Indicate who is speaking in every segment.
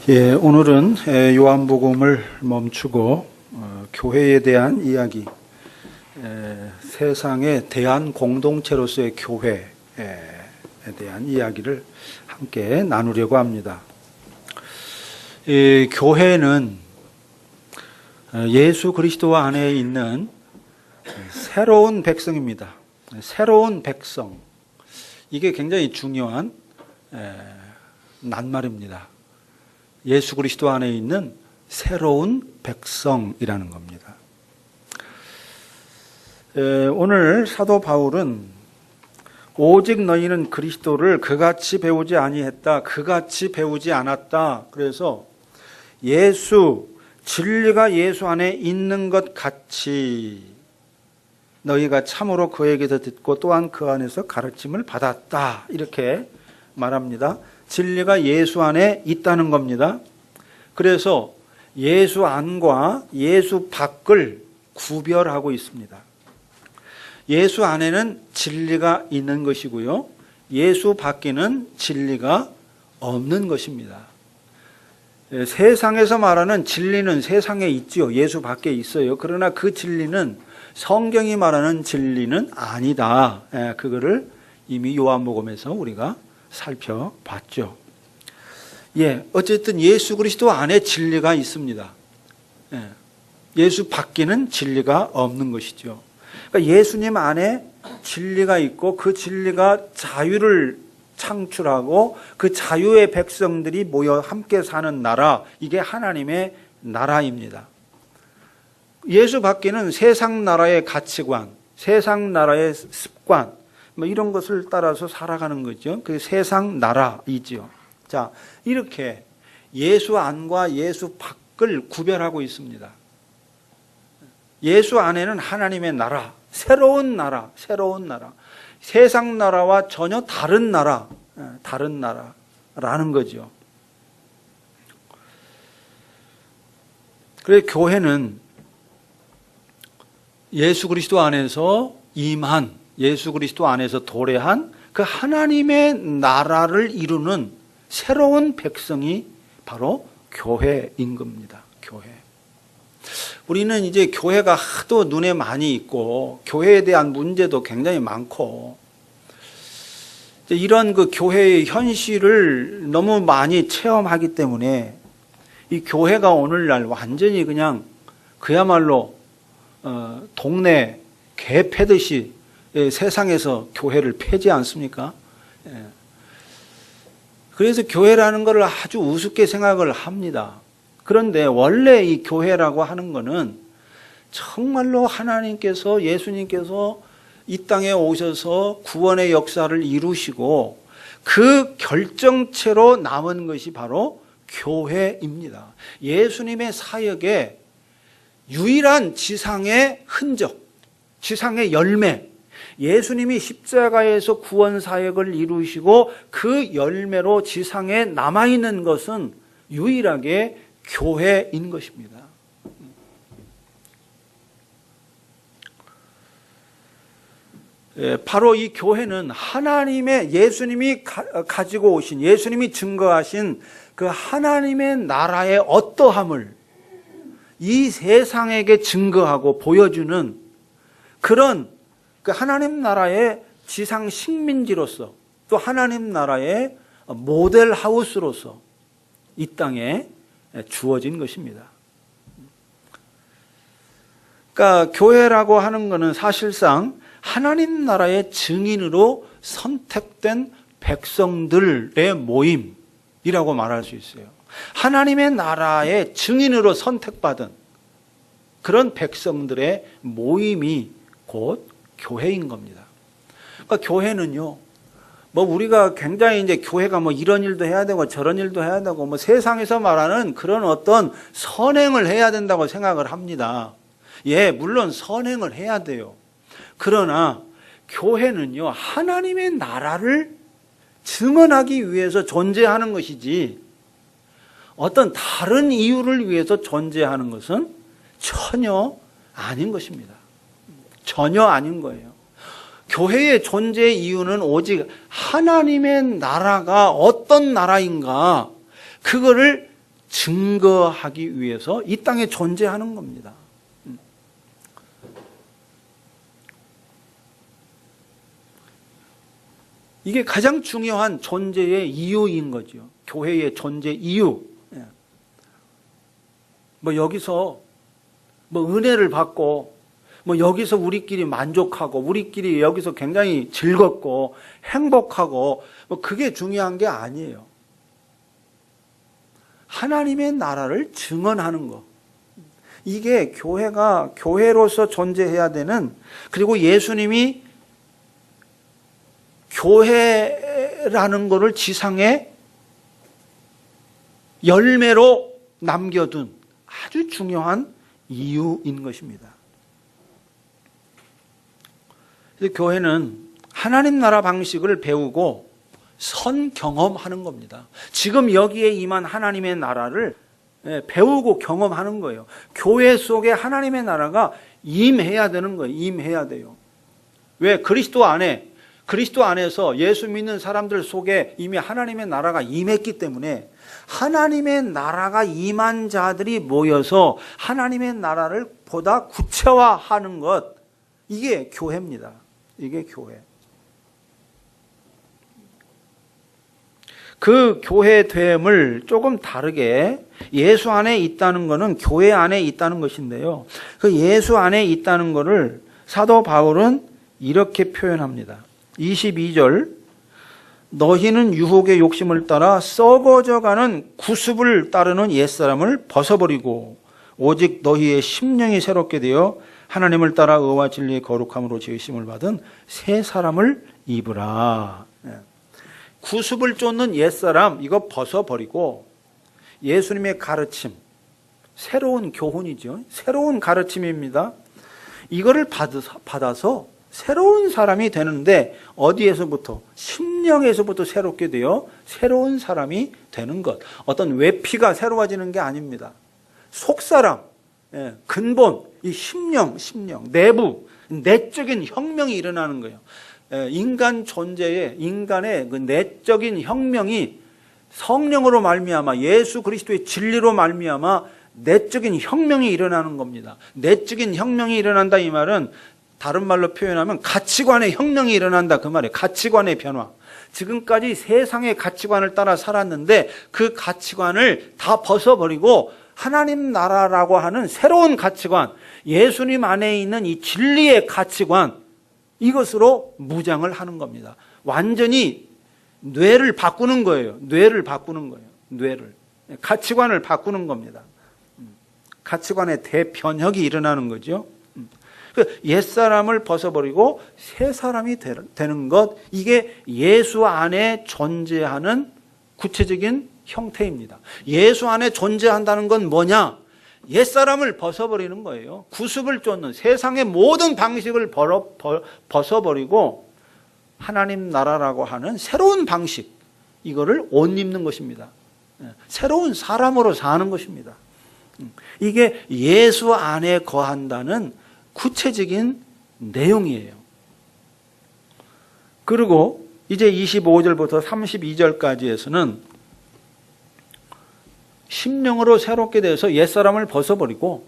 Speaker 1: 오늘은 요한복음을 멈추고 교회에 대한 이야기, 세상의 대한 공동체로서의 교회에 대한 이야기를 함께 나누려고 합니다. 교회는 예수 그리스도 안에 있는 새로운 백성입니다. 새로운 백성. 이게 굉장히 중요한 낱말입니다. 예수 그리스도 안에 있는 새로운 백성이라는 겁니다. 오늘 사도 바울은 오직 너희는 그리스도를 그같이 배우지 아니했다, 그같이 배우지 않았다. 그래서 진리가 예수 안에 있는 것 같이 너희가 참으로 그에게서 듣고 또한 그 안에서 가르침을 받았다. 이렇게 말합니다. 진리가 예수 안에 있다는 겁니다. 그래서 예수 안과 예수 밖을 구별하고 있습니다. 예수 안에는 진리가 있는 것이고요, 예수 밖에는 진리가 없는 것입니다. 세상에서 말하는 진리는 세상에 있지요. 예수 밖에 있어요. 그러나 그 진리는 성경이 말하는 진리는 아니다. 그거를 이미 요한복음에서 우리가 살펴봤죠. 어쨌든 예수 그리스도 안에 진리가 있습니다. 예수 밖에는 진리가 없는 것이죠. 그러니까 예수님 안에 진리가 있고 그 진리가 자유를 창출하고 그 자유의 백성들이 모여 함께 사는 나라, 이게 하나님의 나라입니다. 예수 밖에는 세상 나라의 가치관, 세상 나라의 습관, 이런 것을 따라서 살아가는 거죠. 그게 세상 나라이죠. 자, 이렇게 예수 안과 예수 밖을 구별하고 있습니다. 예수 안에는 하나님의 나라, 새로운 나라, 세상 나라와 전혀 다른 나라라는 거죠. 그래서 교회는 예수 그리스도 안에서 임한, 예수 그리스도 안에서 도래한 그 하나님의 나라를 이루는 새로운 백성이 바로 교회인 겁니다. 교회. 우리는 이제 교회가 하도 눈에 많이 있고 교회에 대한 문제도 굉장히 많고 이런 그 교회의 현실을 너무 많이 체험하기 때문에 이 교회가 오늘날 완전히 그냥 그야말로 동네 개 패듯이 세상에서 교회를 패지 않습니까? 그래서 교회라는 것을 아주 우습게 생각을 합니다. 그런데 원래 이 교회라고 하는 것은 정말로 하나님께서, 예수님께서 이 땅에 오셔서 구원의 역사를 이루시고 그 결정체로 남은 것이 바로 교회입니다. 예수님의 사역의 유일한 지상의 흔적, 지상의 열매, 예수님이 십자가에서 구원 사역을 이루시고 그 열매로 지상에 남아있는 것은 유일하게 교회인 것입니다. 바로 이 교회는 하나님의, 예수님이 가지고 오신, 예수님이 증거하신 그 하나님의 나라의 어떠함을 이 세상에게 증거하고 보여주는 그런 그 하나님 나라의 지상 식민지로서, 또 하나님 나라의 모델 하우스로서 이 땅에 주어진 것입니다. 그러니까 교회라고 하는 것은 사실상 하나님 나라의 증인으로 선택된 백성들의 모임이라고 말할 수 있어요. 하나님의 나라의 증인으로 선택받은 그런 백성들의 모임이 곧 교회인 겁니다. 그러니까 교회는요, 우리가 굉장히 이제 교회가 이런 일도 해야 되고 저런 일도 해야 되고 세상에서 말하는 그런 어떤 선행을 해야 된다고 생각을 합니다. 물론 선행을 해야 돼요. 그러나 교회는요, 하나님의 나라를 증언하기 위해서 존재하는 것이지 어떤 다른 이유를 위해서 존재하는 것은 전혀 아닌 것입니다. 전혀 아닌 거예요. 교회의 존재의 이유는 오직 하나님의 나라가 어떤 나라인가, 그거를 증거하기 위해서 이 땅에 존재하는 겁니다. 이게 가장 중요한 존재의 이유인 거죠. 교회의 존재 이유. 여기서 은혜를 받고 여기서 우리끼리 만족하고 우리끼리 여기서 굉장히 즐겁고 행복하고 그게 중요한 게 아니에요. 하나님의 나라를 증언하는 거. 이게 교회가 교회로서 존재해야 되는, 그리고 예수님이 교회라는 것을 지상에 열매로 남겨둔 아주 중요한 이유인 것입니다. 그래서 교회는 하나님 나라 방식을 배우고 선 경험하는 겁니다. 지금 여기에 임한 하나님의 나라를 배우고 경험하는 거예요. 교회 속에 하나님의 나라가 임해야 되는 거예요. 임해야 돼요. 왜? 그리스도 안에서 예수 믿는 사람들 속에 이미 하나님의 나라가 임했기 때문에 하나님의 나라가 임한 자들이 모여서 하나님의 나라를 보다 구체화하는 것, 이게 교회입니다. 이게 교회. 그 교회됨을 조금 다르게 예수 안에 있다는 것은 교회 안에 있다는 것인데요. 그 예수 안에 있다는 것을 사도 바울은 이렇게 표현합니다. 22절, 너희는 유혹의 욕심을 따라 썩어져가는 구습을 따르는 옛사람을 벗어버리고 오직 너희의 심령이 새롭게 되어 하나님을 따라 의와 진리의 거룩함으로 지으심을 받은 새 사람을 입으라. 구습을 쫓는 옛사람, 이거 벗어버리고 예수님의 가르침, 새로운 교훈이죠. 새로운 가르침입니다. 이거를 받아서 새로운 사람이 되는데, 어디에서부터? 심령에서부터 새롭게 되어 새로운 사람이 되는 것. 어떤 외피가 새로워지는 게 아닙니다. 속사람, 근본, 이 심령, 내부, 내적인 혁명이 일어나는 거예요. 인간 존재에, 인간의 그 내적인 혁명이 성령으로 말미암아, 예수 그리스도의 진리로 말미암아 내적인 혁명이 일어나는 겁니다. 내적인 혁명이 일어난다, 이 말은 다른 말로 표현하면 가치관의 혁명이 일어난다, 그 말이에요. 가치관의 변화. 지금까지 세상의 가치관을 따라 살았는데 그 가치관을 다 벗어버리고 하나님 나라라고 하는 새로운 가치관, 예수님 안에 있는 이 진리의 가치관, 이것으로 무장을 하는 겁니다. 완전히 뇌를 바꾸는 거예요. 뇌를. 가치관을 바꾸는 겁니다. 가치관의 대변혁이 일어나는 거죠. 옛사람을 벗어버리고 새 사람이 되는 것, 이게 예수 안에 존재하는 구체적인 형태입니다. 예수 안에 존재한다는 건 뭐냐? 옛사람을 벗어버리는 거예요. 구습을 쫓는 세상의 모든 방식을 벗어버리고 하나님 나라라고 하는 새로운 방식, 이거를 옷 입는 것입니다. 새로운 사람으로 사는 것입니다. 이게 예수 안에 거한다는 구체적인 내용이에요. 그리고 이제 25절부터 32절까지에서는 심령으로 새롭게 되어서 옛사람을 벗어버리고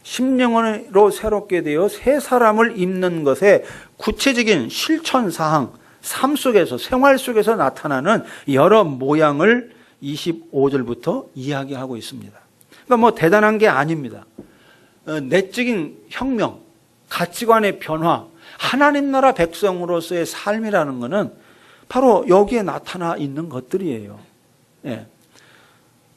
Speaker 1: 심령으로 새롭게 되어 새 사람을 입는 것의 구체적인 실천사항, 삶 속에서, 생활 속에서 나타나는 여러 모양을 25절부터 이야기하고 있습니다. 그러니까 대단한 게 아닙니다. 내적인 혁명, 가치관의 변화, 하나님 나라 백성으로서의 삶이라는 것은 바로 여기에 나타나 있는 것들이에요.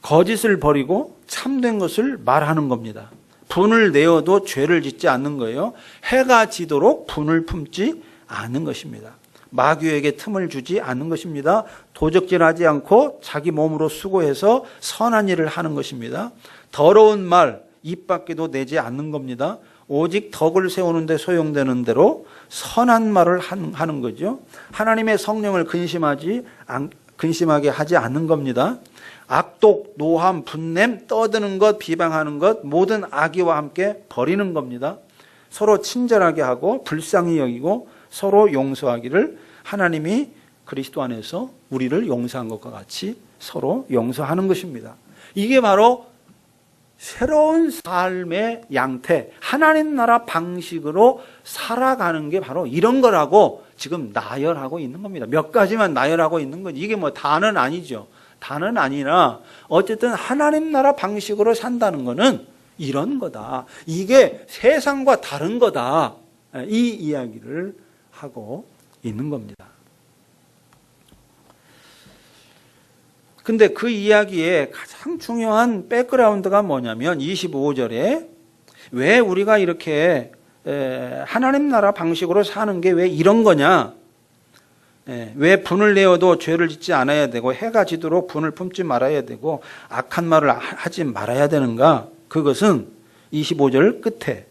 Speaker 1: 거짓을 버리고 참된 것을 말하는 겁니다. 분을 내어도 죄를 짓지 않는 거예요. 해가 지도록 분을 품지 않는 것입니다. 마귀에게 틈을 주지 않는 것입니다. 도적질하지 않고 자기 몸으로 수고해서 선한 일을 하는 것입니다. 더러운 말 입 밖에도 내지 않는 겁니다. 오직 덕을 세우는 데 소용되는 대로 선한 말을 하는 거죠. 하나님의 성령을 근심하게 하지 않는 겁니다. 악독, 노함, 분냄, 떠드는 것, 비방하는 것, 모든 악의와 함께 버리는 겁니다. 서로 친절하게 하고 불쌍히 여기고 서로 용서하기를 하나님이 그리스도 안에서 우리를 용서한 것과 같이 서로 용서하는 것입니다. 이게 바로 새로운 삶의 양태, 하나님 나라 방식으로 살아가는 게 바로 이런 거라고 지금 나열하고 있는 겁니다. 몇 가지만 나열하고 있는 거지. 이게 뭐 다는 아니죠. 다는 아니라 어쨌든 하나님 나라 방식으로 산다는 거는 이런 거다. 이게 세상과 다른 거다. 이 이야기를 하고 있는 겁니다. 근데 그 이야기의 가장 중요한 백그라운드가 뭐냐면 25절에 왜 우리가 이렇게 하나님 나라 방식으로 사는 게 왜 이런 거냐? 왜 분을 내어도 죄를 짓지 않아야 되고 해가 지도록 분을 품지 말아야 되고 악한 말을 하지 말아야 되는가? 그것은 25절 끝에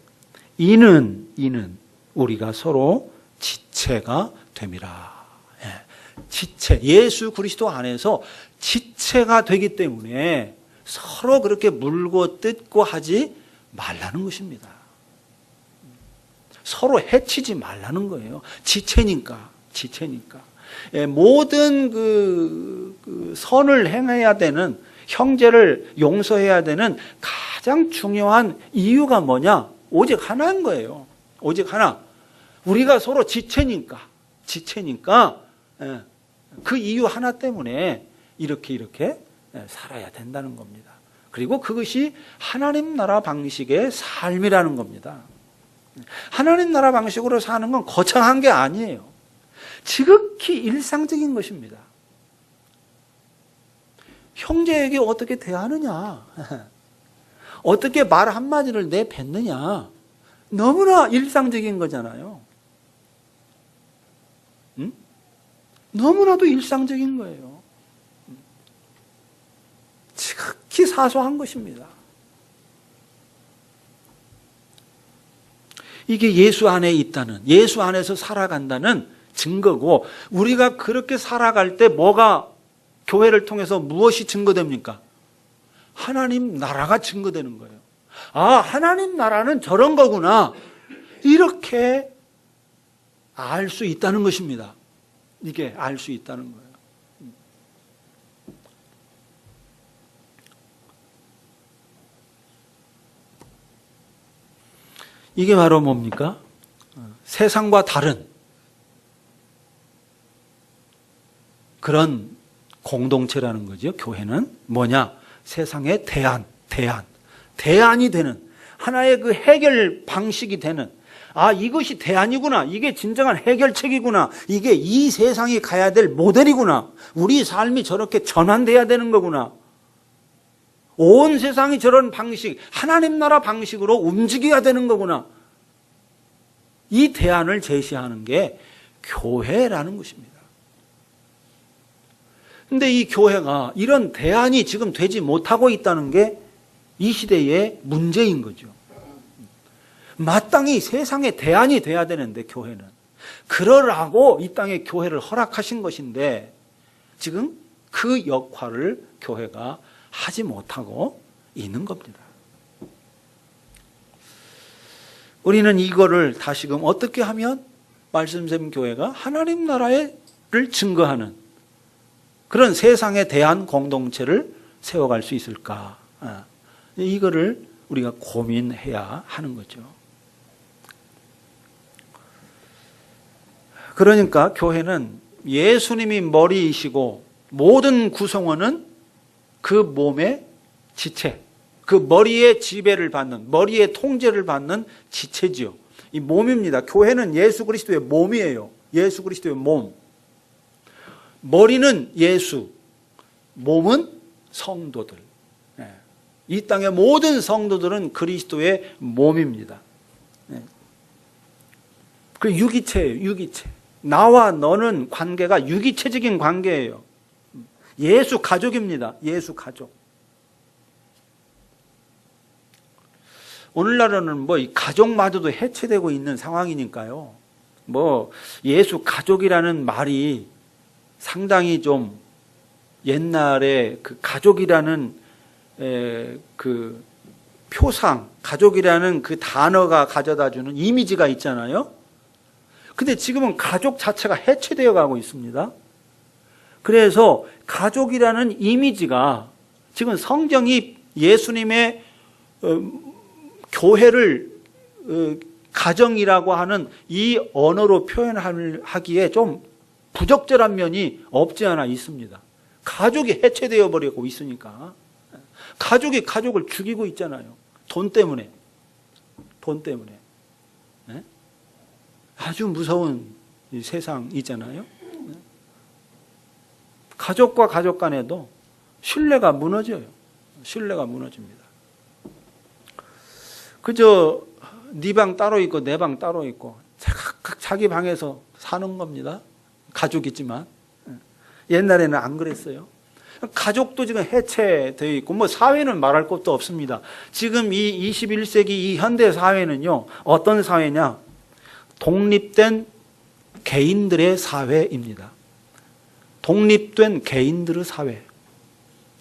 Speaker 1: 이는 우리가 서로 지체가 됨이라. 지체, 예수 그리스도 안에서 지체가 되기 때문에 서로 그렇게 물고 뜯고 하지 말라는 것입니다. 서로 해치지 말라는 거예요. 지체니까. 모든 그 선을 행해야 되는, 형제를 용서해야 되는 가장 중요한 이유가 뭐냐? 오직 하나인 거예요. 오직 하나. 우리가 서로 지체니까 그 이유 하나 때문에 이렇게 살아야 된다는 겁니다. 그리고 그것이 하나님 나라 방식의 삶이라는 겁니다. 하나님 나라 방식으로 사는 건 거창한 게 아니에요. 지극히 일상적인 것입니다. 형제에게 어떻게 대하느냐, 어떻게 말 한마디를 내뱉느냐, 너무나 일상적인 거잖아요. 응? 너무나도 일상적인 거예요. 지극히 사소한 것입니다. 이게 예수 안에 있다는, 예수 안에서 살아간다는 증거고, 우리가 그렇게 살아갈 때 뭐가 교회를 통해서 무엇이 증거됩니까? 하나님 나라가 증거되는 거예요. 아, 하나님 나라는 저런 거구나. 이렇게 알 수 있다는 것입니다. 이게 알 수 있다는 거예요. 이게 바로 뭡니까? 세상과 다른 그런 공동체라는 거죠. 교회는 뭐냐? 세상의 대안이 되는, 하나의 그 해결 방식이 되는, 아, 이것이 대안이구나. 이게 진정한 해결책이구나. 이게 이 세상이 가야 될 모델이구나. 우리 삶이 저렇게 전환돼야 되는 거구나. 온 세상이 저런 방식, 하나님 나라 방식으로 움직여야 되는 거구나. 이 대안을 제시하는 게 교회라는 것입니다. 근데 이 교회가 이런 대안이 지금 되지 못하고 있다는 게 이 시대의 문제인 거죠. 마땅히 세상의 대안이 돼야 되는데 교회는, 그러라고 이 땅에 교회를 허락하신 것인데 지금 그 역할을 교회가 하지 못하고 있는 겁니다. 우리는 이거를 다시금 어떻게 하면 말씀샘 교회가 하나님 나라를 증거하는 그런 세상에 대한 공동체를 세워갈 수 있을까? 이거를 우리가 고민해야 하는 거죠. 그러니까 교회는 예수님이 머리이시고 모든 구성원은 그 몸의 지체, 그 머리의 지배를 받는, 머리의 통제를 받는 지체지요. 이 몸입니다. 교회는 예수 그리스도의 몸이에요. 예수 그리스도의 몸. 머리는 예수, 몸은 성도들. 이 땅의 모든 성도들은 그리스도의 몸입니다. 그 유기체예요. 유기체. 나와 너는 관계가 유기체적인 관계예요. 예수 가족입니다. 예수 가족. 오늘날은 뭐 이 가족마저도 해체되고 있는 상황이니까요. 뭐 예수 가족이라는 말이 상당히 좀 옛날에 그 가족이라는 그 표상, 가족이라는 그 단어가 가져다주는 이미지가 있잖아요. 근데 지금은 가족 자체가 해체되어 가고 있습니다. 그래서 가족이라는 이미지가 지금 성경이 예수님의 교회를 가정이라고 하는 이 언어로 표현하기에 좀 부적절한 면이 없지 않아 있습니다. 가족이 해체되어 버리고 있으니까. 가족이 가족을 죽이고 있잖아요. 돈 때문에. 돈 때문에. 네? 아주 무서운 세상이잖아요. 가족과 가족 간에도 신뢰가 무너져요. 신뢰가 무너집니다. 그저 네 방 따로 있고 내 방 따로 있고 각각 자기 방에서 사는 겁니다. 가족이지만. 옛날에는 안 그랬어요. 가족도 지금 해체되어 있고 뭐 사회는 말할 것도 없습니다. 지금 이 21세기 이 현대 사회는요. 어떤 사회냐? 독립된 개인들의 사회입니다. 독립된 개인들의 사회.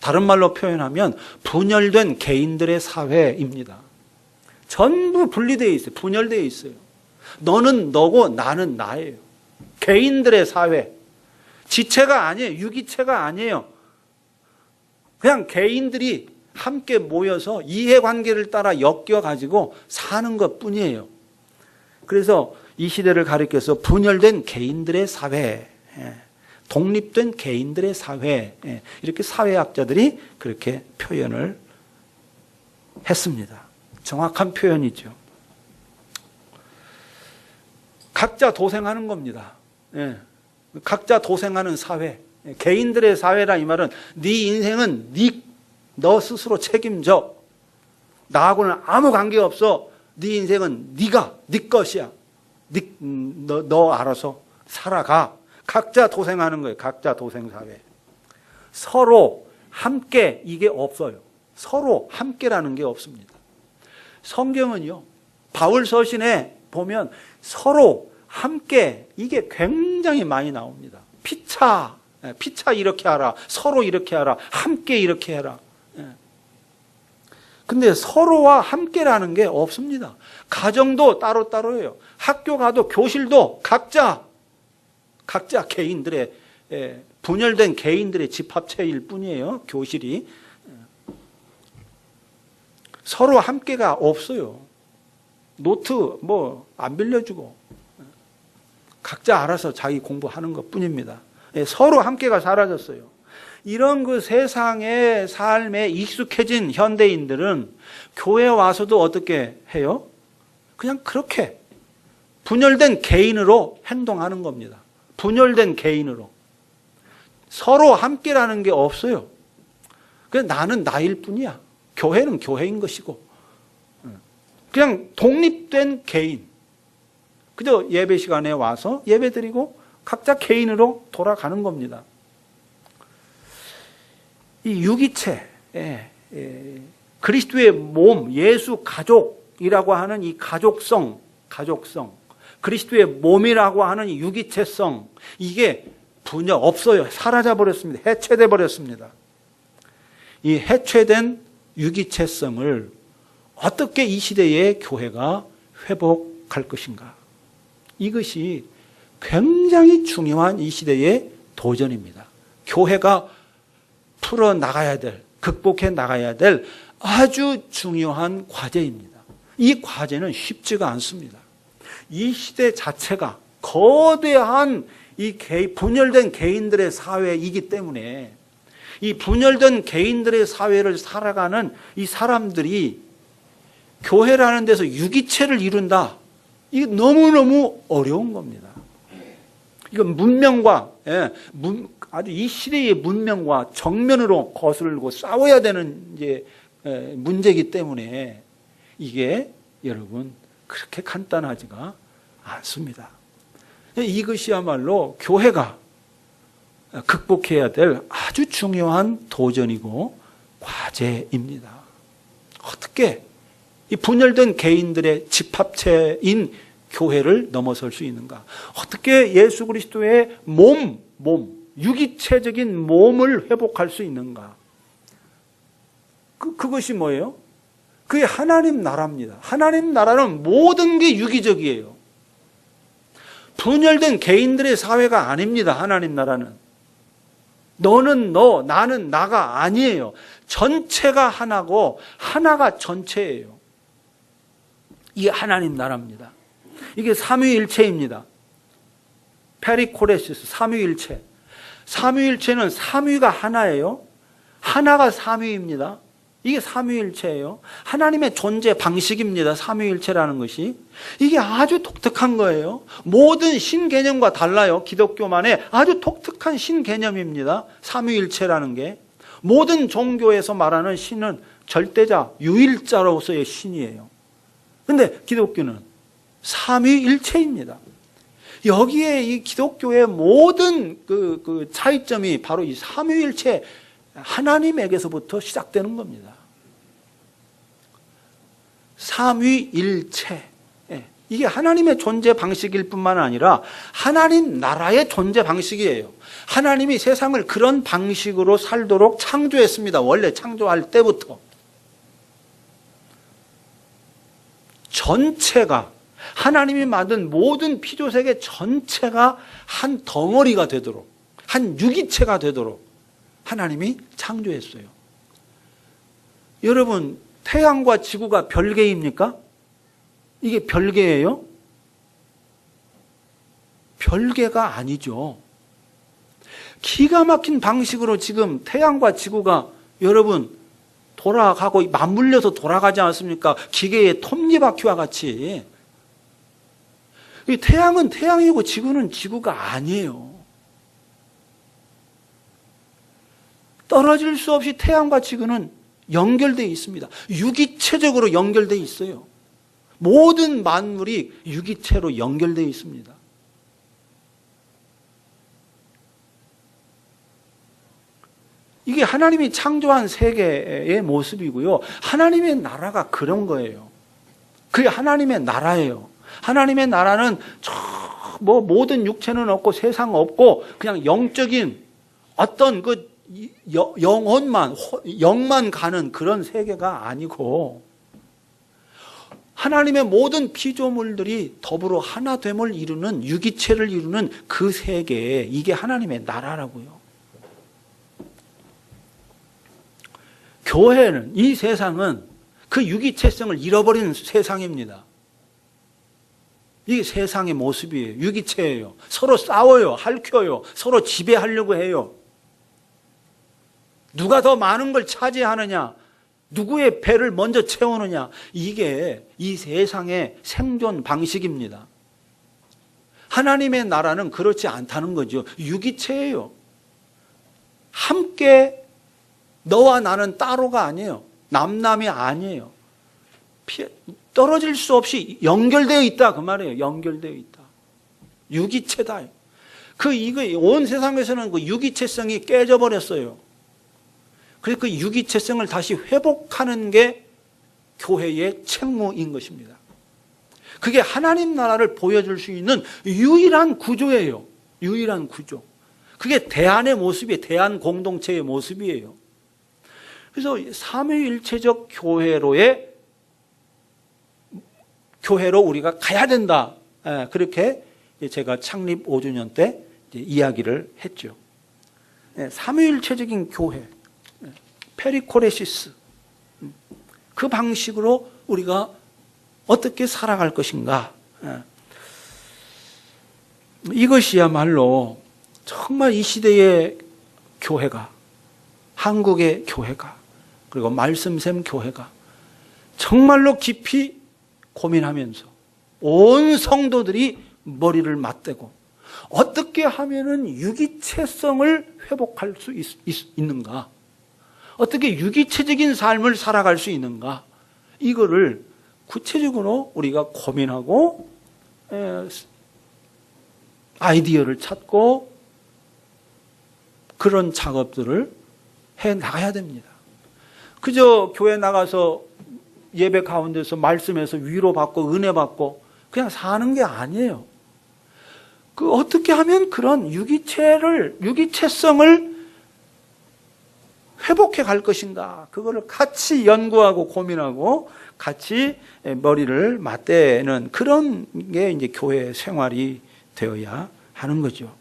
Speaker 1: 다른 말로 표현하면 분열된 개인들의 사회입니다. 전부 분리되어 있어요. 분열되어 있어요. 너는 너고 나는 나예요. 개인들의 사회. 지체가 아니에요. 유기체가 아니에요. 그냥 개인들이 함께 모여서 이해관계를 따라 엮여가지고 사는 것뿐이에요. 그래서 이 시대를 가리켜서 분열된 개인들의 사회, 독립된 개인들의 사회, 이렇게 사회학자들이 그렇게 표현을 했습니다. 정확한 표현이죠. 각자 도생하는 겁니다. 각자 도생하는 사회. 개인들의 사회라 이 말은 네 인생은 너 스스로 책임져. 나하고는 아무 관계없어. 네 인생은 네 것이야. 너 알아서 살아가. 각자 도생하는 거예요. 각자 도생사회. 서로 함께 이게 없어요. 서로 함께라는 게 없습니다. 성경은요. 바울 서신에 보면 서로 함께 이게 굉장히 많이 나옵니다. 피차 이렇게 하라. 서로 이렇게 하라. 함께 이렇게 해라. 근데 서로와 함께라는 게 없습니다. 가정도 따로따로예요. 학교 가도 교실도 각자 개인들의 분열된 개인들의 집합체일 뿐이에요. 교실이. 서로 함께가 없어요. 노트 뭐 안 빌려주고 각자 알아서 자기 공부하는 것뿐입니다. 서로 함께가 사라졌어요. 이런 그 세상의 삶에 익숙해진 현대인들은 교회 와서도 어떻게 해요? 그냥 그렇게 분열된 개인으로 행동하는 겁니다. 분열된 개인으로. 서로 함께라는 게 없어요. 그냥 나는 나일 뿐이야. 교회는 교회인 것이고. 그냥 독립된 개인. 그저 예배 시간에 와서 예배 드리고 각자 개인으로 돌아가는 겁니다. 이 유기체, 그리스도의 몸, 예수 가족이라고 하는 이 가족성, 그리스도의 몸이라고 하는 이 유기체성, 이게 없어요. 사라져 버렸습니다. 해체돼 버렸습니다. 이 해체된 유기체성을 어떻게 이 시대의 교회가 회복할 것인가? 이것이 굉장히 중요한 이 시대의 도전입니다. 교회가 풀어나가야 될, 극복해 나가야 될 아주 중요한 과제입니다. 이 과제는 쉽지가 않습니다. 이 시대 자체가 거대한 이 분열된 개인들의 사회이기 때문에 이 분열된 개인들의 사회를 살아가는 이 사람들이 교회라는 데서 유기체를 이룬다. 이게 너무너무 어려운 겁니다. 이건 문명과, 아주 이 시대의 문명과 정면으로 거슬고 싸워야 되는 이제 문제이기 때문에 이게 여러분 그렇게 간단하지가 않습니다. 이것이야말로 교회가 극복해야 될 아주 중요한 도전이고 과제입니다. 어떻게 이 분열된 개인들의 집합체인 교회를 넘어설 수 있는가? 어떻게 예수 그리스도의 유기체적인 몸을 회복할 수 있는가? 그것이 뭐예요? 그게 하나님 나라입니다. 하나님 나라는 모든 게 유기적이에요. 분열된 개인들의 사회가 아닙니다. 하나님 나라는. 너는 너, 나는 나가 아니에요. 전체가 하나고 하나가 전체예요. 이게 하나님 나라입니다. 이게 삼위일체입니다. 페리코레시스, 삼위일체. 삼위일체는 삼위가 하나예요. 하나가 삼위입니다. 이게 삼위일체예요. 하나님의 존재 방식입니다. 삼위일체라는 것이. 이게 아주 독특한 거예요. 모든 신개념과 달라요. 기독교만의 아주 독특한 신개념입니다. 삼위일체라는 게. 모든 종교에서 말하는 신은 절대자, 유일자로서의 신이에요. 그런데 기독교는 삼위일체입니다. 여기에 이 기독교의 모든 그 차이점이 바로 이 삼위일체 하나님에게서부터 시작되는 겁니다. 삼위일체. 이게 하나님의 존재 방식일 뿐만 아니라 하나님 나라의 존재 방식이에요. 하나님이 세상을 그런 방식으로 살도록 창조했습니다. 원래 창조할 때부터. 전체가, 하나님이 만든 모든 피조세계 전체가 한 덩어리가 되도록, 한 유기체가 되도록 하나님이 창조했어요. 여러분, 태양과 지구가 별개입니까? 이게 별개예요? 별개가 아니죠. 기가 막힌 방식으로 지금 태양과 지구가 여러분 돌아가고 맞물려서 돌아가지 않습니까? 기계의 톱니바퀴와 같이. 태양은 태양이고 지구는 지구가 아니에요. 떨어질 수 없이 태양과 지구는 연결되어 있습니다. 유기체적으로 연결되어 있어요. 모든 만물이 유기체로 연결되어 있습니다. 이게 하나님이 창조한 세계의 모습이고요. 하나님의 나라가 그런 거예요. 그게 하나님의 나라예요. 하나님의 나라는 모든 육체는 없고 세상 없고 그냥 영적인 어떤 그 영만 가는 그런 세계가 아니고 하나님의 모든 피조물들이 더불어 하나됨을 이루는 유기체를 이루는 그 세계, 이게 하나님의 나라라고요. 교회는, 이 세상은 그 유기체성을 잃어버리는 세상입니다. 이게 세상의 모습이에요. 유기체예요. 서로 싸워요. 핥혀요. 서로 지배하려고 해요. 누가 더 많은 걸 차지하느냐, 누구의 배를 먼저 채우느냐, 이게 이 세상의 생존 방식입니다. 하나님의 나라는 그렇지 않다는 거죠. 유기체예요. 함께 너와 나는 따로가 아니에요. 남남이 아니에요. 떨어질 수 없이 연결되어 있다 그 말이에요. 연결되어 있다. 유기체다. 이거 온 세상에서는 그 유기체성이 깨져버렸어요. 그래서 그 유기체성을 다시 회복하는 게 교회의 책무인 것입니다. 그게 하나님 나라를 보여줄 수 있는 유일한 구조예요. 유일한 구조. 그게 대안의 모습이에요. 대안 공동체의 모습이에요. 그래서 삼위일체적 교회로 우리가 가야 된다. 그렇게 제가 창립 5주년 때 이야기를 했죠. 삼위일체적인 교회. 페리코레시스, 그 방식으로 우리가 어떻게 살아갈 것인가. 이것이야말로 정말 이 시대의 교회가, 한국의 교회가, 그리고 말씀샘 교회가 정말로 깊이 고민하면서 온 성도들이 머리를 맞대고 어떻게 하면은 유기체성을 회복할 수 있는가, 어떻게 유기체적인 삶을 살아갈 수 있는가, 이거를 구체적으로 우리가 고민하고 아이디어를 찾고 그런 작업들을 해 나가야 됩니다. 그저 교회 나가서 예배 가운데서 말씀에서 위로받고 은혜받고 그냥 사는 게 아니에요. 어떻게 하면 그런 유기체성을 회복해 갈 것인가, 그거를 같이 연구하고 고민하고 같이 머리를 맞대는 그런 게 이제 교회 생활이 되어야 하는 거죠.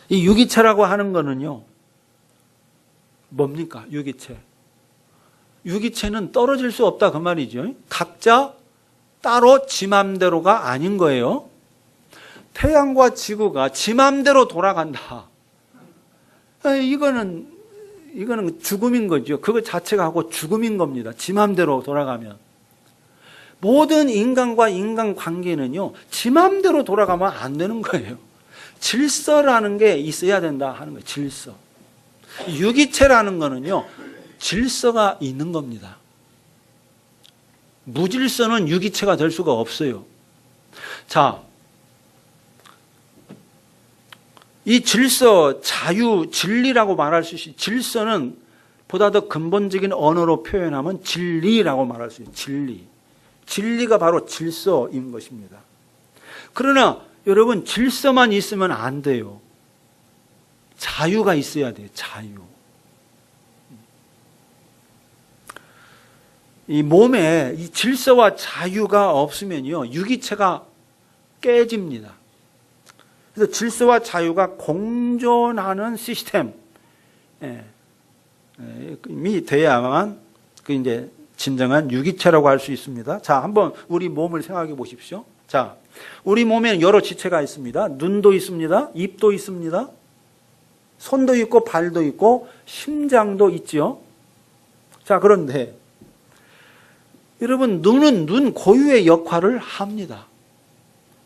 Speaker 1: 이 유기체라고 하는 거는요, 뭡니까? 유기체. 유기체는 떨어질 수 없다 그 말이죠. 각자 따로 지 맘대로가 아닌 거예요. 태양과 지구가 지 맘대로 돌아간다. 이거는 죽음인 거죠. 그거 자체가 하고 죽음인 겁니다. 지 맘대로 돌아가면. 모든 인간과 인간 관계는요, 지 맘대로 돌아가면 안 되는 거예요. 질서라는 게 있어야 된다 하는 거예요. 질서. 유기체라는 거는요, 질서가 있는 겁니다. 무질서는 유기체가 될 수가 없어요. 자, 이 질서, 자유, 진리라고 말할 수 있어요. 질서는 보다 더 근본적인 언어로 표현하면 진리라고 말할 수 있어요. 진리. 진리가 바로 질서인 것입니다. 그러나 여러분, 질서만 있으면 안 돼요. 자유가 있어야 돼요. 자유. 이 몸에 이 질서와 자유가 없으면요, 유기체가 깨집니다. 그래서 질서와 자유가 공존하는 시스템이 돼야만 그 이제 진정한 유기체라고 할 수 있습니다. 자, 한번 우리 몸을 생각해 보십시오. 자, 우리 몸에는 여러 지체가 있습니다. 눈도 있습니다. 입도 있습니다. 손도 있고 발도 있고 심장도 있죠. 자, 그런데 여러분, 눈은 눈 고유의 역할을 합니다.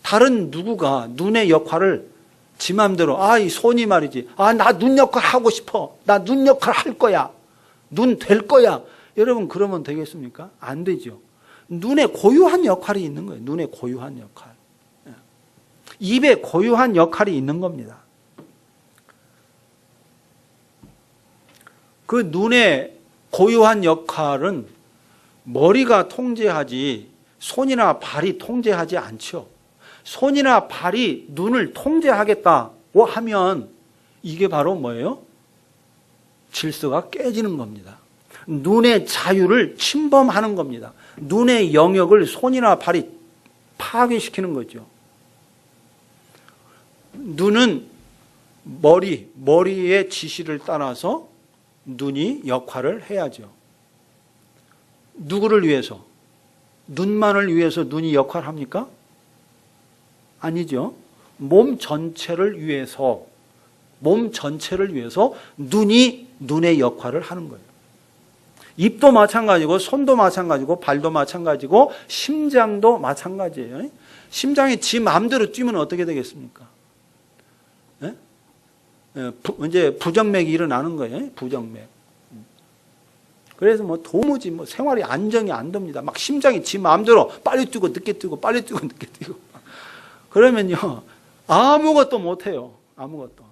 Speaker 1: 다른 누구가 눈의 역할을 지 맘대로, 이 손이 말이지, 나 눈 역할 하고 싶어. 나 눈 역할 할 거야. 눈 될 거야. 여러분, 그러면 되겠습니까? 안 되죠. 눈에 고유한 역할이 있는 거예요. 눈에 고유한 역할. 입에 고유한 역할이 있는 겁니다. 그 눈의 고유한 역할은 머리가 통제하지 손이나 발이 통제하지 않죠. 손이나 발이 눈을 통제하겠다고 하면 이게 바로 뭐예요? 질서가 깨지는 겁니다. 눈의 자유를 침범하는 겁니다. 눈의 영역을 손이나 발이 파괴시키는 거죠. 눈은 머리의 지시를 따라서 눈이 역할을 해야죠. 누구를 위해서? 눈만을 위해서 눈이 역할합니까? 아니죠. 몸 전체를 위해서 눈이 눈의 역할을 하는 거예요. 입도 마찬가지고 손도 마찬가지고 발도 마찬가지고 심장도 마찬가지예요. 심장이 지 마음대로 뛰면 어떻게 되겠습니까? 이제 부정맥이 일어나는 거예요. 부정맥. 그래서 도무지 생활이 안정이 안 됩니다. 막 심장이 지 마음대로 빨리 뛰고 늦게 뛰고 빨리 뛰고 늦게 뛰고. 그러면요, 아무것도 못 해요. 아무것도.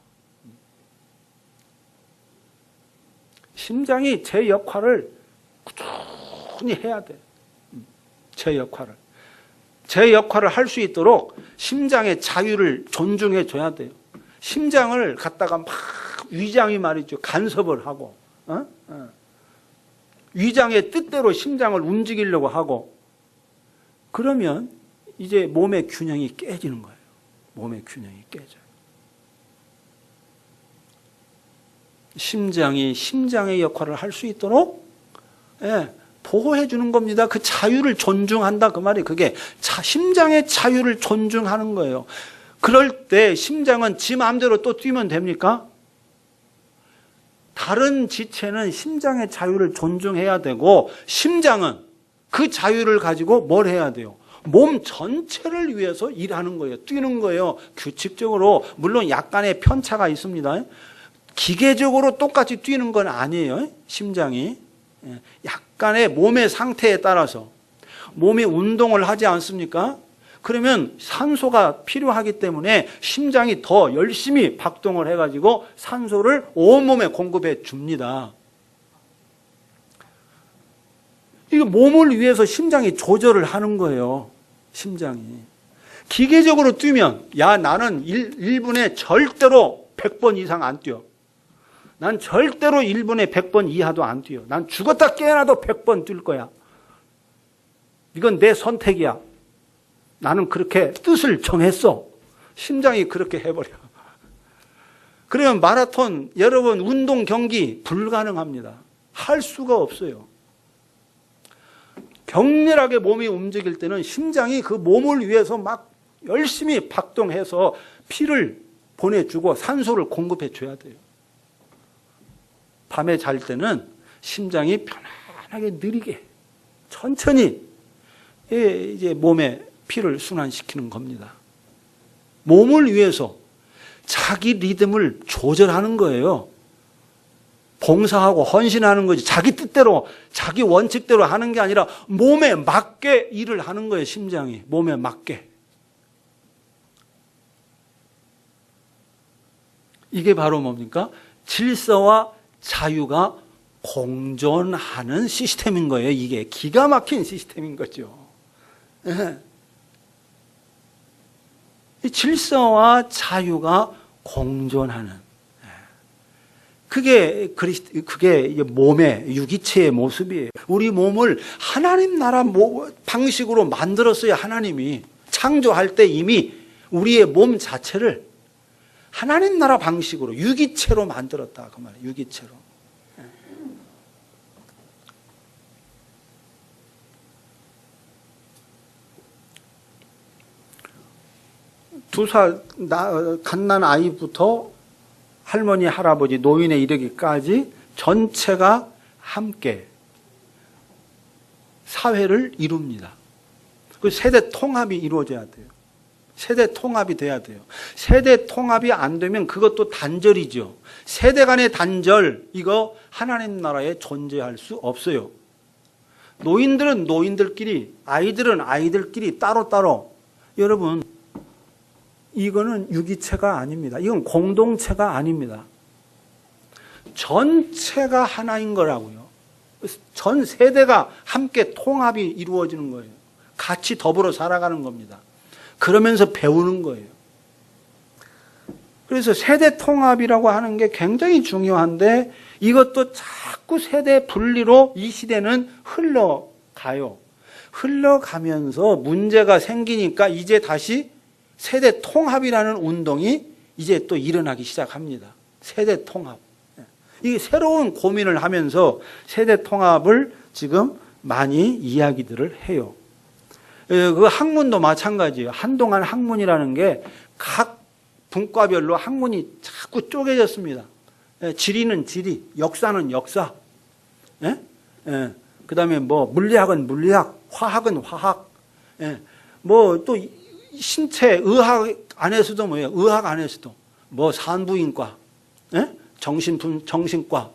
Speaker 1: 심장이 제 역할을 꾸준히 해야 돼. 제 역할을 할 수 있도록 심장의 자유를 존중해 줘야 돼요. 심장을 갖다가 막 위장이 말이죠. 간섭을 하고, 위장의 뜻대로 심장을 움직이려고 하고, 그러면 이제 몸의 균형이 깨지는 거예요. 몸의 균형이 깨져요. 심장이 심장의 역할을 할 수 있도록 보호해 주는 겁니다. 그 자유를 존중한다 그 말이 그게 심장의 자유를 존중하는 거예요. 그럴 때 심장은 지 마음대로 또 뛰면 됩니까? 다른 지체는 심장의 자유를 존중해야 되고 심장은 그 자유를 가지고 뭘 해야 돼요? 몸 전체를 위해서 일하는 거예요. 뛰는 거예요. 규칙적으로. 물론 약간의 편차가 있습니다. 기계적으로 똑같이 뛰는 건 아니에요. 심장이. 약간의 몸의 상태에 따라서 몸이 운동을 하지 않습니까? 그러면 산소가 필요하기 때문에 심장이 더 열심히 박동을 해가지고 산소를 온몸에 공급해 줍니다. 이거 몸을 위해서 심장이 조절을 하는 거예요. 심장이. 기계적으로 뛰면 나는 1분에 절대로 100번 이상 안 뛰어. 난 절대로 1분에 100번 이하도 안 뛰어. 난 죽었다 깨어나도 100번 뛸 거야. 이건 내 선택이야. 나는 그렇게 뜻을 정했어. 심장이 그렇게 해버려. 그러면 마라톤, 여러분 운동 경기 불가능합니다. 할 수가 없어요. 격렬하게 몸이 움직일 때는 심장이 그 몸을 위해서 막 열심히 박동해서 피를 보내주고 산소를 공급해 줘야 돼요. 밤에 잘 때는 심장이 편안하게 느리게 천천히 이제 몸에 피를 순환시키는 겁니다. 몸을 위해서 자기 리듬을 조절하는 거예요. 봉사하고 헌신하는 거지. 자기 뜻대로, 자기 원칙대로 하는 게 아니라 몸에 맞게 일을 하는 거예요. 심장이 몸에 맞게. 이게 바로 뭡니까? 질서와 자유가 공존하는 시스템인 거예요. 이게 기가 막힌 시스템인 거죠. 이 질서와 자유가 공존하는, 그게 몸의 유기체의 모습이에요. 우리 몸을 하나님 나라 방식으로 만들었어요. 하나님이 창조할 때 이미 우리의 몸 자체를 하나님 나라 방식으로 유기체로 만들었다 그 말이에요. 유기체로. 두 살 갓난 아이부터 할머니, 할아버지, 노인에 이르기까지 전체가 함께 사회를 이룹니다. 그 세대 통합이 이루어져야 돼요. 세대 통합이 돼야 돼요. 세대 통합이 안 되면 그것도 단절이죠. 세대 간의 단절, 이거 하나님 나라에 존재할 수 없어요. 노인들은 노인들끼리, 아이들은 아이들끼리 따로따로. 여러분, 이거는 유기체가 아닙니다. 이건 공동체가 아닙니다. 전체가 하나인 거라고요. 전 세대가 함께 통합이 이루어지는 거예요. 같이 더불어 살아가는 겁니다. 그러면서 배우는 거예요. 그래서 세대 통합이라고 하는 게 굉장히 중요한데 이것도 자꾸 세대 분리로 이 시대는 흘러가요. 흘러가면서 문제가 생기니까 이제 다시 세대 통합이라는 운동이 이제 또 일어나기 시작합니다. 세대 통합. 이게 새로운 고민을 하면서 세대 통합을 지금 많이 이야기들을 해요. 그 학문도 마찬가지예요. 한동안 학문이라는 게 각 분과별로 학문이 자꾸 쪼개졌습니다. 지리는 지리, 역사는 역사. 그 다음에 뭐 물리학은 물리학, 화학은 화학. 뭐 또 신체 의학 안에서도 뭐예요? 의학 안에서도 뭐 산부인과, 정신과,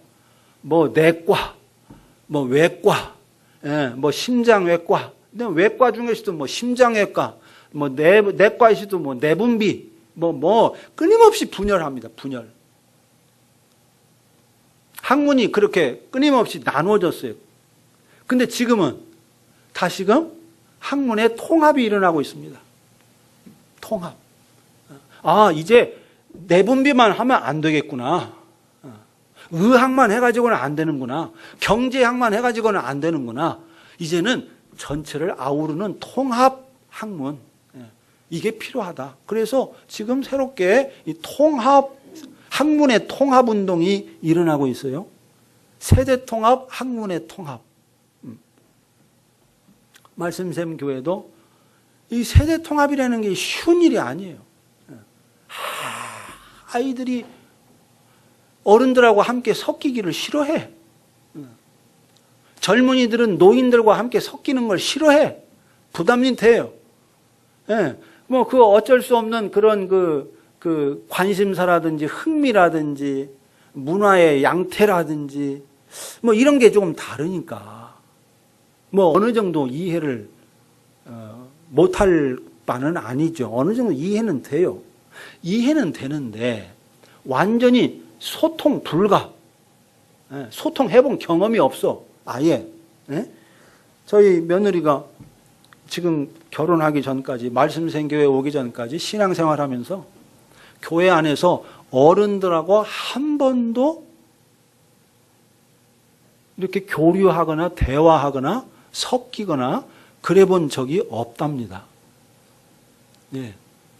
Speaker 1: 뭐 내과, 뭐 외과, 뭐 심장외과. 외과 중에서도 뭐 심장외과, 뭐 내과에서도 뭐 내분비, 뭐 끊임없이 분열합니다. 분열. 학문이 그렇게 끊임없이 나눠졌어요. 근데 지금은 다시금 학문의 통합이 일어나고 있습니다. 통합. 이제 내분비만 하면 안 되겠구나. 의학만 해가지고는 안 되는구나. 경제학만 해가지고는 안 되는구나. 이제는 전체를 아우르는 통합 학문. 이게 필요하다. 그래서 지금 새롭게 이 통합, 학문의 통합 운동이 일어나고 있어요. 세대 통합, 학문의 통합. 말씀샘 교회도 이 세대 통합이라는 게 쉬운 일이 아니에요. 아이들이 어른들하고 함께 섞이기를 싫어해. 젊은이들은 노인들과 함께 섞이는 걸 싫어해. 부담이 돼요. 뭐 그 어쩔 수 없는 그런 그 관심사라든지 흥미라든지 문화의 양태라든지 뭐 이런 게 조금 다르니까 뭐 어느 정도 이해를 못할 바는 아니죠. 어느 정도 이해는 돼요. 이해는 되는데 완전히 소통 불가. 소통해본 경험이 없어. 아예. 저희 며느리가 지금 결혼하기 전까지, 말씀생교회 오기 전까지 신앙생활하면서 교회 안에서 어른들하고 한 번도 이렇게 교류하거나 대화하거나 섞이거나 그래 본 적이 없답니다.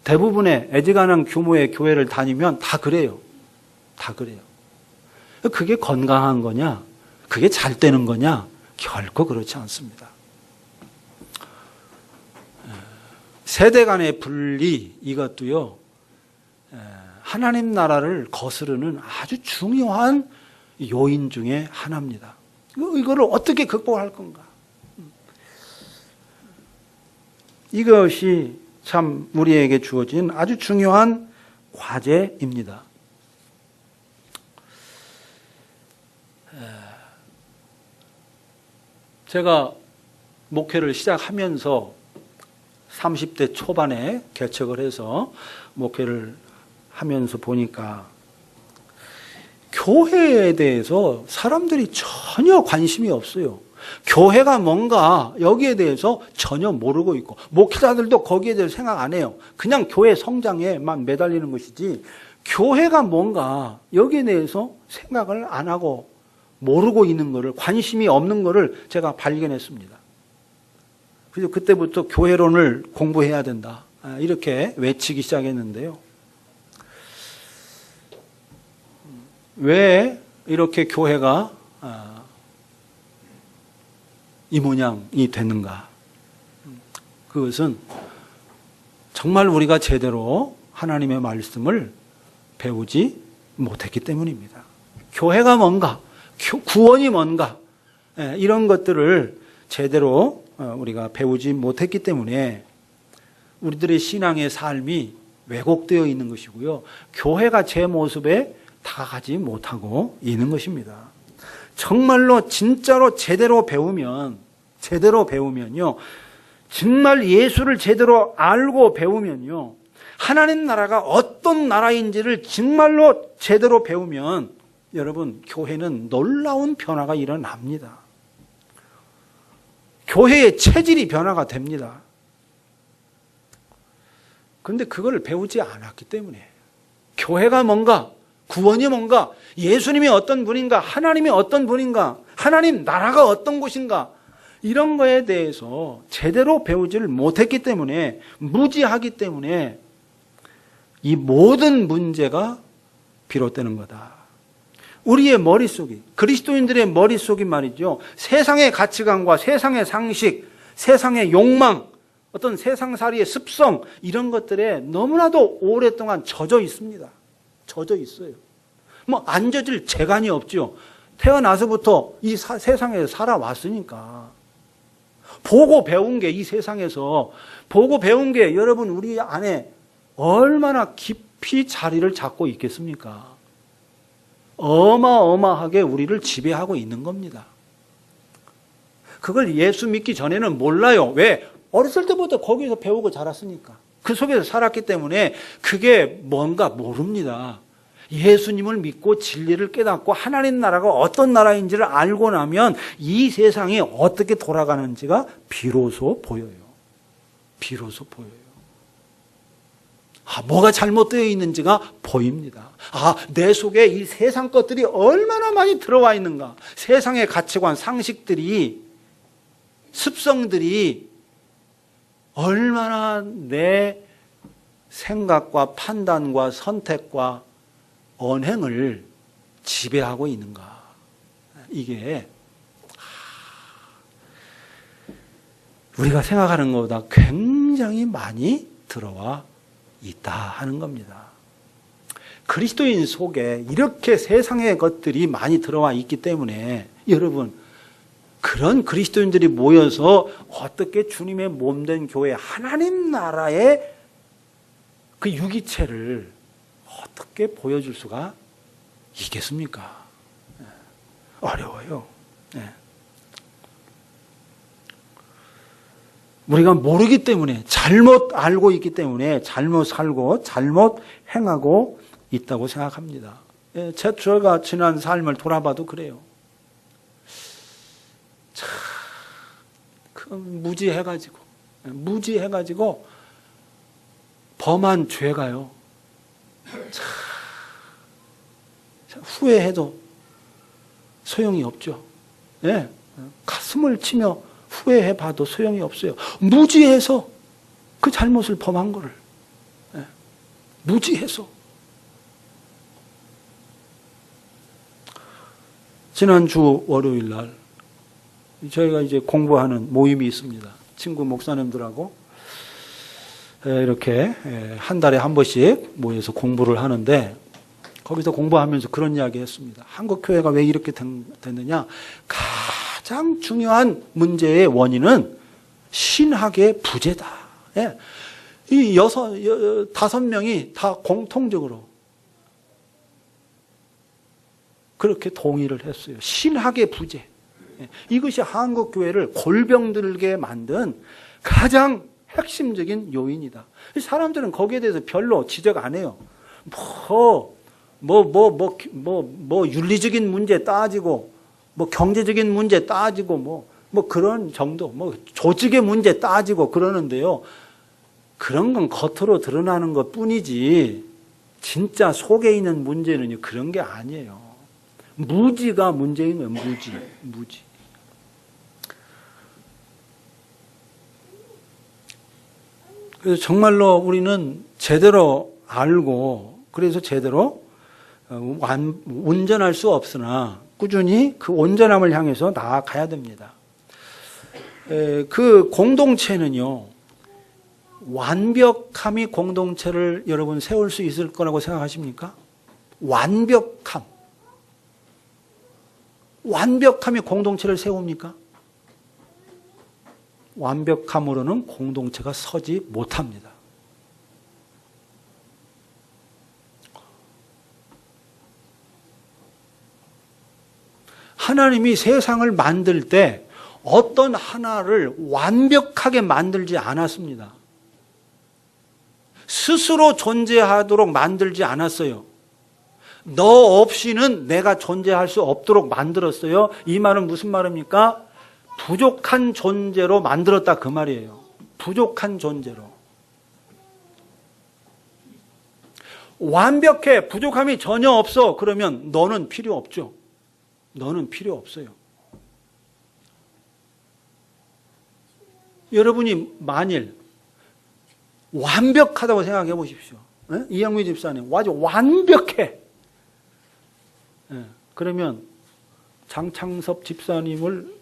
Speaker 1: 대부분의 애지간한 규모의 교회를 다니면 다 그래요. 다 그래요. 그게 건강한 거냐? 그게 잘 되는 거냐? 결코 그렇지 않습니다. 세대 간의 분리, 이것도요, 하나님 나라를 거스르는 아주 중요한 요인 중에 하나입니다. 이거를 어떻게 극복할 건가? 이것이 참 우리에게 주어진 아주 중요한 과제입니다. 제가 목회를 시작하면서 30대 초반에 개척을 해서 목회를 하면서 보니까 교회에 대해서 사람들이 전혀 관심이 없어요. 교회가 뭔가 여기에 대해서 전혀 모르고 있고, 목회자들도 거기에 대해서 생각 안 해요. 그냥 교회 성장에만 매달리는 것이지 교회가 뭔가 여기에 대해서 생각을 안 하고 모르고 있는 것을, 관심이 없는 것을 제가 발견했습니다. 그래서 그때부터 교회론을 공부해야 된다, 이렇게 외치기 시작했는데요. 왜 이렇게 교회가 이 모양이 됐는가? 그것은 정말 우리가 제대로 하나님의 말씀을 배우지 못했기 때문입니다. 교회가 뭔가, 구원이 뭔가, 이런 것들을 제대로 우리가 배우지 못했기 때문에 우리들의 신앙의 삶이 왜곡되어 있는 것이고요. 교회가 제 모습에 다가가지 못하고 있는 것입니다. 정말로 진짜로 제대로 배우면요, 정말 예수를 제대로 알고 배우면요, 하나님 나라가 어떤 나라인지를 정말로 제대로 배우면 여러분, 교회는 놀라운 변화가 일어납니다. 교회의 체질이 변화가 됩니다. 그런데 그걸 배우지 않았기 때문에, 교회가 뭔가, 구원이 뭔가, 예수님이 어떤 분인가, 하나님이 어떤 분인가, 하나님 나라가 어떤 곳인가, 이런 거에 대해서 제대로 배우지를 못했기 때문에, 무지하기 때문에 이 모든 문제가 비롯되는 거다. 우리의 머릿속이, 그리스도인들의 머릿속이 말이죠, 세상의 가치관과 세상의 상식, 세상의 욕망, 어떤 세상살이의 습성, 이런 것들에 너무나도 오랫동안 젖어 있습니다. 젖어 있어요. 뭐 안 젖을 재간이 없죠. 태어나서부터 이 세상에서 살아왔으니까. 보고 배운 게, 이 세상에서 보고 배운 게 여러분 우리 안에 얼마나 깊이 자리를 잡고 있겠습니까? 어마어마하게 우리를 지배하고 있는 겁니다. 그걸 예수 믿기 전에는 몰라요. 왜? 어렸을 때부터 거기서 배우고 자랐으니까. 그 속에서 살았기 때문에 그게 뭔가 모릅니다. 예수님을 믿고 진리를 깨닫고 하나님 나라가 어떤 나라인지를 알고 나면 이 세상이 어떻게 돌아가는지가 비로소 보여요. 비로소 보여요. 뭐가 잘못되어 있는지가 보입니다. 내 속에 이 세상 것들이 얼마나 많이 들어와 있는가. 세상의 가치관, 상식들이, 습성들이 얼마나 내 생각과 판단과 선택과 언행을 지배하고 있는가. 이게 우리가 생각하는 것보다 굉장히 많이 들어와 있다 하는 겁니다. 그리스도인 속에 이렇게 세상의 것들이 많이 들어와 있기 때문에 여러분, 그런 그리스도인들이 모여서 어떻게 주님의 몸된 교회, 하나님 나라의 그 유기체를 어떻게 보여줄 수가 있겠습니까? 어려워요. 우리가 모르기 때문에, 잘못 알고 있기 때문에 잘못 살고 잘못 행하고 있다고 생각합니다. 제가 지난 삶을 돌아봐도 그래요. 참 무지해가지고 범한 죄가요, 참 후회해도 소용이 없죠. 가슴을 치며 후회해봐도 소용이 없어요. 무지해서 그 잘못을 범한 거를, 무지해서. 지난주 월요일 날 저희가 이제 공부하는 모임이 있습니다. 친구 목사님들하고 이렇게 한 달에 한 번씩 모여서 공부를 하는데 거기서 공부하면서 그런 이야기 했습니다. 한국 교회가 왜 이렇게 됐느냐? 가장 중요한 문제의 원인은 신학의 부재다. 이 다섯 명이 다 공통적으로 그렇게 동의를 했어요. 신학의 부재. 이것이 한국 교회를 골병들게 만든 가장 핵심적인 요인이다. 사람들은 거기에 대해서 별로 지적 안 해요. 윤리적인 문제 따지고, 경제적인 문제 따지고, 그런 정도, 조직의 문제 따지고 그러는데요. 그런 건 겉으로 드러나는 것 뿐이지, 진짜 속에 있는 문제는 그런 게 아니에요. 무지가 문제인 거예요, 무지. 그래서 정말로 우리는 제대로 알고, 그래서 제대로 온전할 수 없으나 꾸준히 그 온전함을 향해서 나아가야 됩니다. 그 공동체는요, 완벽함이 공동체를 여러분 세울 수 있을 거라고 생각하십니까? 완벽함이 공동체를 세웁니까? 완벽함으로는 공동체가 서지 못합니다. 하나님이 세상을 만들 때 어떤 하나를 완벽하게 만들지 않았습니다. 스스로 존재하도록 만들지 않았어요. 너 없이는 내가 존재할 수 없도록 만들었어요. 이 말은 무슨 말입니까? 부족한 존재로 만들었다 그 말이에요. 부족한 존재로. 완벽해, 부족함이 전혀 없어. 그러면 너는 필요 없죠. 너는 필요 없어요. 여러분이 만일 완벽하다고 생각해 보십시오. 이영미 집사님 아주 완벽해. 그러면 장창섭 집사님을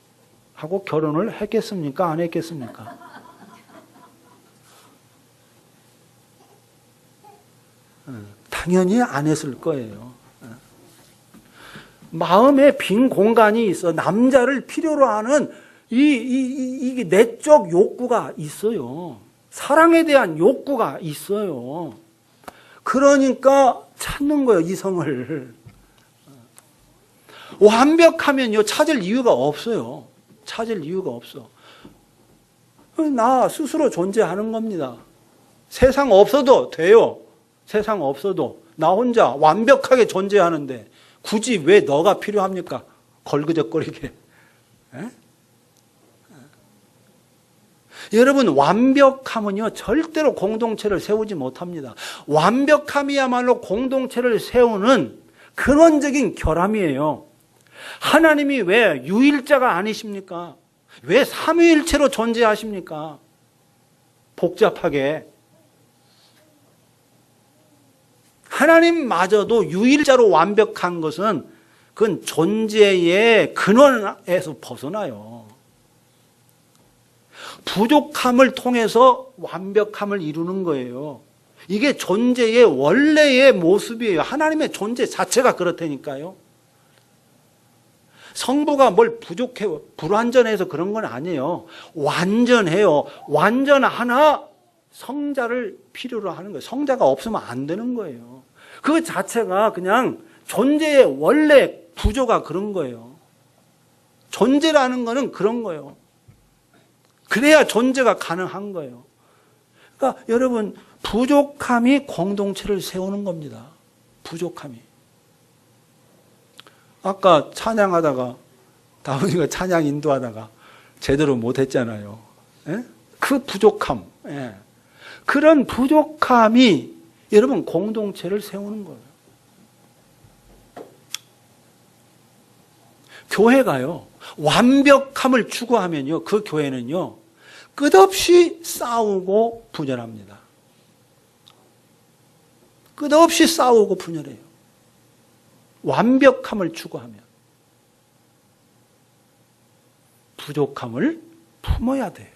Speaker 1: 하고 결혼을 했겠습니까? 안 했겠습니까? 당연히 안 했을 거예요. 마음에 빈 공간이 있어. 남자를 필요로 하는 이게 내적 욕구가 있어요. 사랑에 대한 욕구가 있어요. 그러니까 찾는 거예요, 이성을. 완벽하면요, 찾을 이유가 없어요. 찾을 이유가 없어. 나 스스로 존재하는 겁니다. 세상 없어도 돼요. 세상 없어도. 나 혼자 완벽하게 존재하는데 굳이 왜 너가 필요합니까? 걸그적거리게. 여러분, 완벽함은요, 절대로 공동체를 세우지 못합니다. 완벽함이야말로 공동체를 세우는 근원적인 결함이에요. 하나님이 왜 유일자가 아니십니까? 왜 삼위일체로 존재하십니까? 복잡하게. 하나님마저도 유일자로 완벽한 것은 그건 존재의 근원에서 벗어나요. 부족함을 통해서 완벽함을 이루는 거예요. 이게 존재의 원래의 모습이에요. 하나님의 존재 자체가 그렇다니까요. 성부가 뭘 부족해, 불완전해서 그런 건 아니에요. 완전해요. 완전하나 성자를 필요로 하는 거예요. 성자가 없으면 안 되는 거예요. 그 자체가 그냥 존재의 원래 구조가 그런 거예요. 존재라는 거는 그런 거예요. 그래야 존재가 가능한 거예요. 그러니까 여러분, 부족함이 공동체를 세우는 겁니다. 부족함이. 아까 찬양하다가 다운이가 찬양 인도하다가 제대로 못했잖아요. 그 부족함. 그런 부족함이 여러분 공동체를 세우는 거예요. 교회가요, 완벽함을 추구하면요, 그 교회는요, 끝없이 싸우고 분열합니다. 끝없이 싸우고 분열해요. 완벽함을 추구하면. 부족함을 품어야 돼요.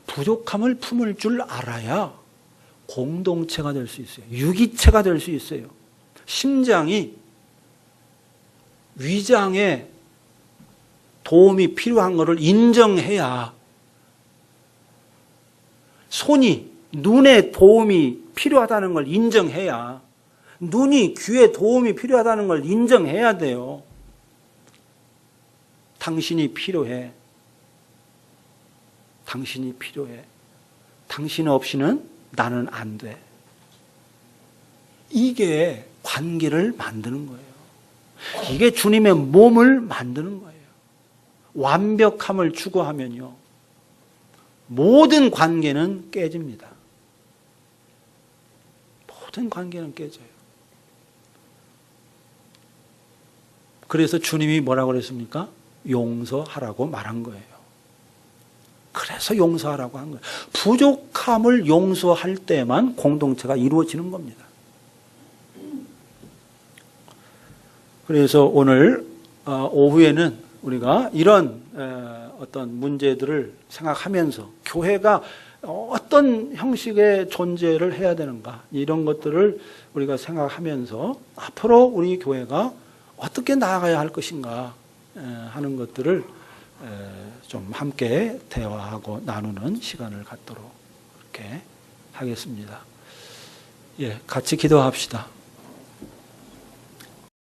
Speaker 1: 부족함을 품을 줄 알아야 공동체가 될 수 있어요. 유기체가 될 수 있어요. 심장이 위장에 도움이 필요한 것을 인정해야, 손이 눈에 도움이 필요하다는 걸 인정해야, 눈이 귀에 도움이 필요하다는 걸 인정해야 돼요. 당신이 필요해. 당신이 필요해. 당신 없이는 나는 안 돼. 이게 관계를 만드는 거예요. 이게 주님의 몸을 만드는 거예요. 완벽함을 추구하면요, 모든 관계는 깨집니다. 모든 관계는 깨져요. 그래서 주님이 뭐라고 그랬습니까? 용서하라고 말한 거예요. 그래서 용서하라고 한 거예요. 부족함을 용서할 때만 공동체가 이루어지는 겁니다. 그래서 오늘 오후에는 우리가 이런 어떤 문제들을 생각하면서 교회가 어떤 형식의 존재를 해야 되는가, 이런 것들을 우리가 생각하면서 앞으로 우리 교회가 어떻게 나아가야 할 것인가 하는 것들을 좀 함께 대화하고 나누는 시간을 갖도록 그렇게 하겠습니다. 예, 같이 기도합시다.